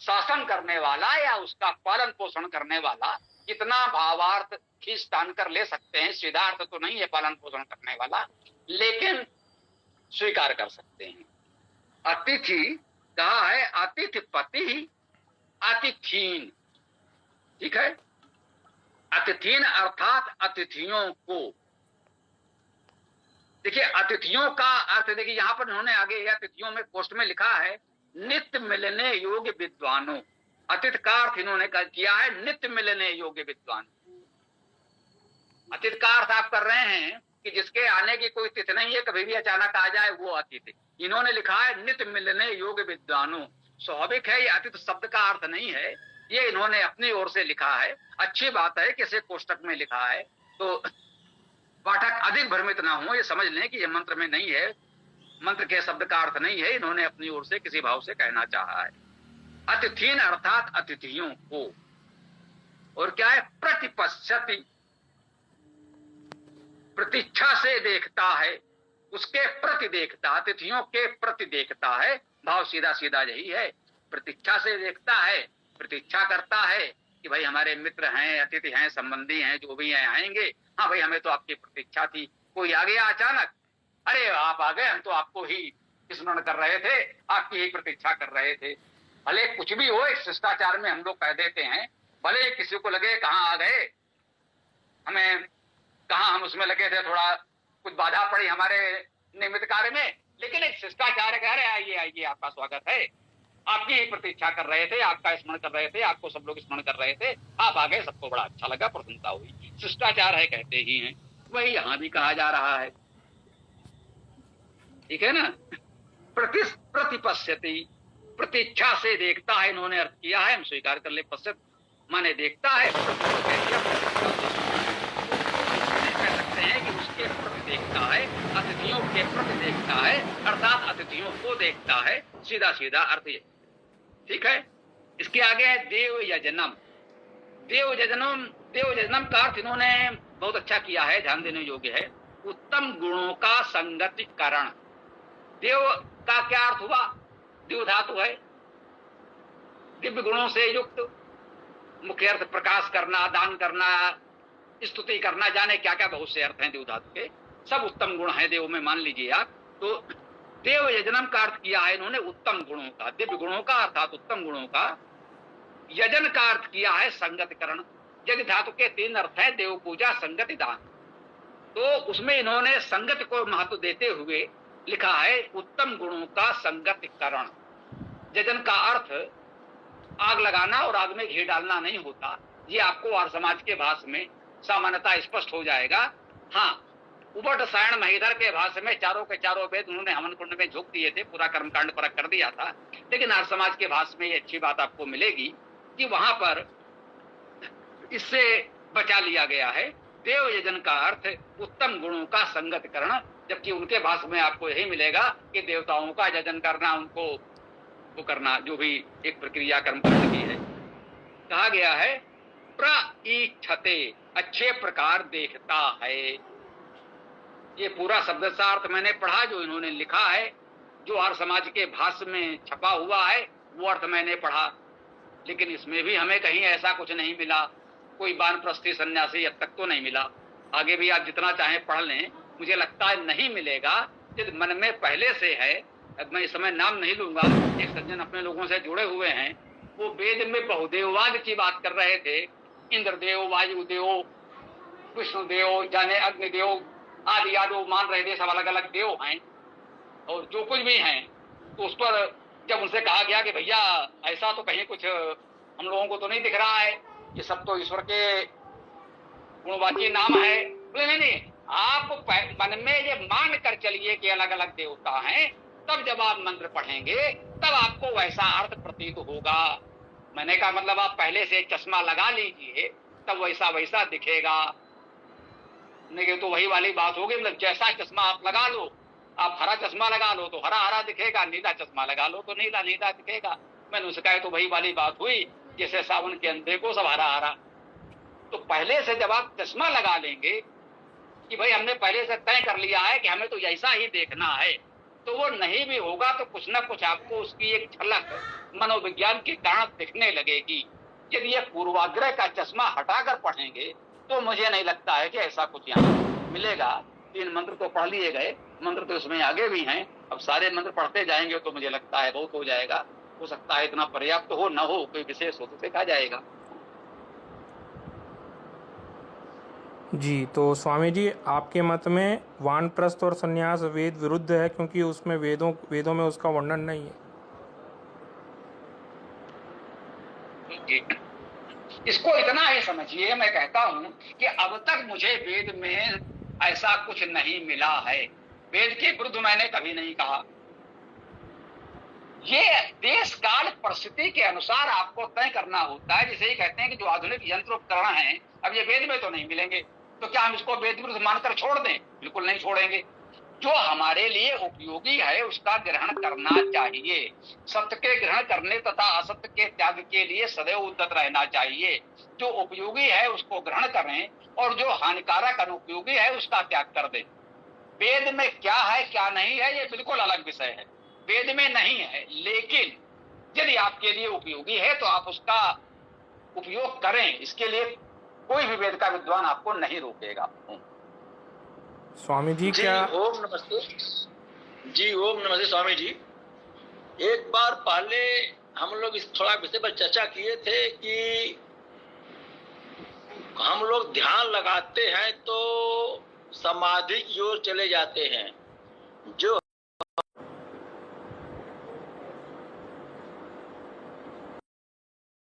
शासन करने वाला या उसका पालन पोषण करने वाला। इतना भावार्थ खींच तान कर ले सकते हैं, सीधा अर्थ तो नहीं है पालन पोषण करने वाला, लेकिन स्वीकार कर सकते हैं। अतिथि कहा है अतिथिपति अतिथीन, ठीक है। अतिथीन अर्थात अतिथियों को। देखिए अतिथियों का अर्थ देखिए यहां पर उन्होंने आगे अतिथियों में पोस्ट में लिखा है नित्य मिलने योग्य विद्वानों। अतिथि का अर्थ इन्होंने किया है नित्य मिलने योग्य विद्वान। अतिथि का अर्थ आप कर रहे हैं कि जिसके आने की कोई तिथि नहीं है, कभी भी अचानक आ जाए वो अतिथि। इन्होंने लिखा है नित्य मिलने योग्य विद्वानों। स्वाभाविक है ये अतिथि शब्द का अर्थ नहीं है, ये इन्होंने अपनी ओर से लिखा है। अच्छी बात है कि इसे कोष्टक में लिखा है तो पाठक अधिक भ्रमित ना हो, ये समझ लें कि ये मंत्र में नहीं है, मंत्र के शब्द का अर्थ नहीं है, इन्होंने अपनी ओर से किसी भाव से कहना चाहा है। अतिथीन अर्थात अतिथियों को। और क्या है प्रतिपश्यति, प्रतीक्षा से देखता है, उसके प्रति देखता, अतिथियों के प्रति देखता है। भाव सीधा सीधा यही है, प्रतीक्षा से देखता है, प्रतीक्षा करता है कि भाई हमारे मित्र हैं, अतिथि हैं, संबंधी हैं, जो भी हैं आएंगे। हाँ भाई हमें तो आपकी प्रतीक्षा थी, कोई आ गया अचानक, अरे आप आ गए, हम तो आपको ही स्मरण कर रहे थे, आपकी ही प्रतीक्षा कर रहे थे। भले कुछ भी हो, एक शिष्टाचार में हम लोग कह देते हैं, भले किसी को लगे कहाँ आ गए, हमें कहाँ हम उसमें लगे थे, थोड़ा कुछ बाधा पड़ी हमारे नियमित कार्य में, लेकिन एक शिष्टाचार कह रहे आइए आइए आपका स्वागत है, आपकी ही प्रतीक्षा कर रहे थे, आपका स्मरण कर रहे थे, आपको सब लोग स्मरण कर रहे थे, आप आ गए, सबको बड़ा अच्छा लगा, प्रसन्नता हुई। शिष्टाचार है कहते ही हैं, वही यहां भी कहा जा रहा है, ठीक है ना। प्रतिपश्यति, प्रतीक्षा से देखता है, इन्होंने अर्थ किया है, हम स्वीकार कर ले। पश्यत माने देखता है, कह सकते हैं कि उसके प्रति देखता है, अतिथियों के प्रति देखता है, अर्थात अतिथियों को देखता है, सीधा सीधा अर्थ ये, ठीक है। इसके आगे है देव यजनम। देव यजनम का अर्थ इन्होंने बहुत अच्छा किया है, ध्यान देने योग्य है। उत्तम गुणों का संगतिकरण। देव का क्या अर्थ हुआ, देव धातु है, दिव्य गुणों से युक्त, मुख्य अर्थ प्रकाश करना, दान करना, स्तुति करना, जाने क्या क्या बहुत से अर्थ हैं देव धातु के, सब उत्तम गुण हैं देव में, मान लीजिए आप। तो देव यजनम का अर्थ किया है इन्होंने उत्तम गुणों का, दिव्य गुणों का अर्थात उत्तम गुणों का। यजन का अर्थ किया है संगतिकरण। यज्ञ धातु के 3 अर्थ है, देव पूजा, संगति, दान। तो उसमें इन्होंने संगति को महत्व देते हुए लिखा है उत्तम गुणों का संगतिकरण। यजन का अर्थ आग लगाना और आग में घी डालना नहीं होता, ये आपको आर्य समाज के भाष्य में सामान्यतः स्पष्ट हो जाएगा। हाँ, उबट सायण महीधर के भाष्य में चारों के चारों वेद उन्होंने हवन कुंड में झोंक दिए थे, पूरा कर्मकांड परक कर दिया था, लेकिन आर्य समाज के भाष्य में ये अच्छी बात आपको मिलेगी कि वहां पर इससे बचा लिया गया है। देव यजन का अर्थ उत्तम गुणों का संगतिकरण, जबकि उनके भाष्य में आपको यही मिलेगा कि देवताओं का यजन करना, उनको वो करना, जो भी एक प्रक्रिया कर्मकांड की है। कहा गया है प्रईक्षते, अच्छे प्रकार देखता है। ये पूरा शब्दसार्थ मैंने पढ़ा, जो इन्होंने लिखा है, जो आर्य समाज के भाष्य में छपा हुआ है, वो अर्थ मैंने पढ़ा, लेकिन इसमें भी हमें कहीं ऐसा कुछ नहीं मिला, कोई वानप्रस्थी सन्यासी अब तक तो नहीं मिला। आगे भी आप जितना चाहें पढ़ लें, मुझे लगता है नहीं मिलेगा। यदि मन में पहले से है, मैं इस समय नाम नहीं लूंगा, एक सज्जन अपने लोगों से जुड़े हुए हैं, वो वेद में बहुदेववाद की बात कर रहे थे, इंद्रदेव, वायुदेव, विष्णुदेव, जाने अग्निदेव आदि आदि मान रहे थे, सब अलग अलग देव हैं, और जो कुछ भी हैं तो उस पर जब उनसे कहा गया कि भैया ऐसा तो कहीं कुछ हम लोगों को तो नहीं दिख रहा है, ये सब तो ईश्वर के गुणवाची नाम है। बोले नहीं नहीं, आप मन में ये मान कर चलिए कि अलग अलग देवता हैं, तब जब आप मंत्र पढ़ेंगे तब आपको वैसा अर्थ प्रतीत होगा। मैंने कहा मतलब आप पहले से चश्मा लगा लीजिए तब वैसा वैसा दिखेगा। नहीं तो वही वाली बात होगी, मतलब जैसा चश्मा आप लगा लो, आप हरा चश्मा लगा लो तो हरा हरा दिखेगा, नीला चश्मा लगा लो तो नीला नीला दिखेगा। मैंने उससे कहा तो वही वाली बात हुई जैसे सावन के अंधे को सब हरा हरा। तो पहले से जब आप चश्मा लगा लेंगे कि भाई हमने पहले से तय कर लिया है कि हमें तो ऐसा ही देखना है, तो वो नहीं भी होगा तो कुछ ना कुछ आपको उसकी एक झलक मनोविज्ञान के कारण दिखने लगेगी। यदि ये पूर्वाग्रह का चश्मा हटाकर पढ़ेंगे तो मुझे नहीं लगता है कि ऐसा कुछ यहाँ मिलेगा। 3 मंत्र तो पढ़ लिए गए, मंत्र तो इसमें आगे भी हैं, अब सारे मंत्र पढ़ते जाएंगे तो मुझे लगता है बहुत हो जाएगा। हो सकता है इतना पर्याप्त हो, न हो, कोई विशेष हो तो देखा जाएगा। जी, तो स्वामी जी आपके मत में वानप्रस्थ और संन्यास वेद विरुद्ध है, क्योंकि उसमें वेदों में उसका वर्णन नहीं है। इसको इतना ही समझिए, मैं कहता हूं कि अब तक मुझे वेद में ऐसा कुछ नहीं मिला है। वेद के विरुद्ध मैंने कभी नहीं कहा। ये देश काल परिस्थिति के अनुसार आपको तय करना होता है। जैसे ही कहते हैं कि जो आधुनिक यंत्र उपकरण हैं अब ये वेद में तो नहीं मिलेंगे, तो क्या हम इसको वेद विरुद्ध मानकर छोड़ दें? बिल्कुल नहीं छोड़ेंगे। जो हमारे लिए उपयोगी है उसका ग्रहण करना चाहिए। सत्य के ग्रहण करने तथा असत्य के त्याग के लिए सदैव उद्यत रहना चाहिए। जो उपयोगी है उसको ग्रहण करें और जो हानिकारक अनुपयोगी है उसका त्याग कर दें। वेद में क्या है क्या नहीं है ये बिल्कुल अलग विषय है, वेद में नहीं है। लेकिन यदि आपके लिए उपयोगी है तो आप उसका उपयोग करें, इसके लिए कोई भी वेद का विद्वान आपको नहीं रोकेगा। स्वामी जी जी क्या ओम नमस्ते। जी ओम नमस्ते स्वामी जी। एक बार पहले हम लोग इस थोड़ा विषय पर चर्चा किए थे कि हम लोग ध्यान लगाते हैं तो समाधि की ओर चले जाते हैं। जो